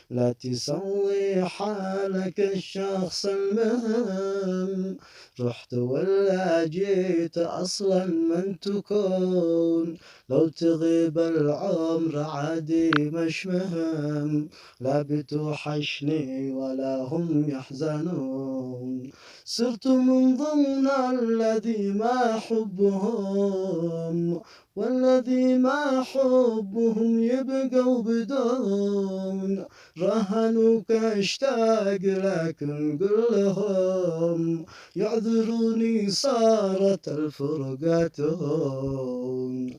لا تسوي حالك الشخص المهم، رحت ولا جيت أصلا من تكون. لو تغيب العمر عادي مش مهم، لا بتوحشني ولا هم يحزنون. صرت من ضمن الذي ما حبهم، والذي ما حبهم يبقوا بدون. رهنوك اشتاق لكن قل لهم يعذروني صارت الفرقة تهون.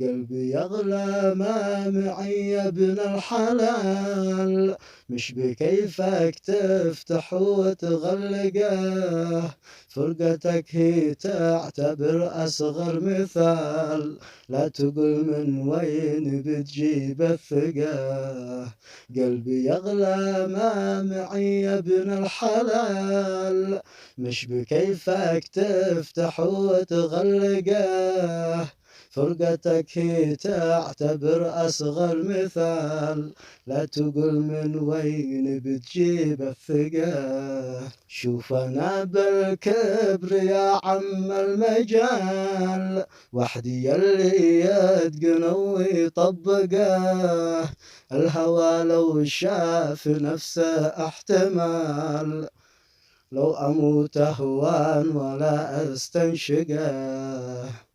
قلبي يغلى ما معي يا ابن الحلال، مش بكيفك تفتح وتغلقه. فرقتك هي تعتبر أصغر مثال، لا تقول من وين بتجيب الثقة. قلبي يغلى ما معي يا ابن الحلال، مش بكيفك تفتح وتغلقه. فرقتك هي تعتبر أصغر مثال، لا تقول من وين بتجيب الثقة. شوف أنا بالكبر يا عم المجال، وحدي يلي يتقن ويطبقه. الهوى لو شاف نفسه احتمال، لو أموت أهوان ولا أستنشقه.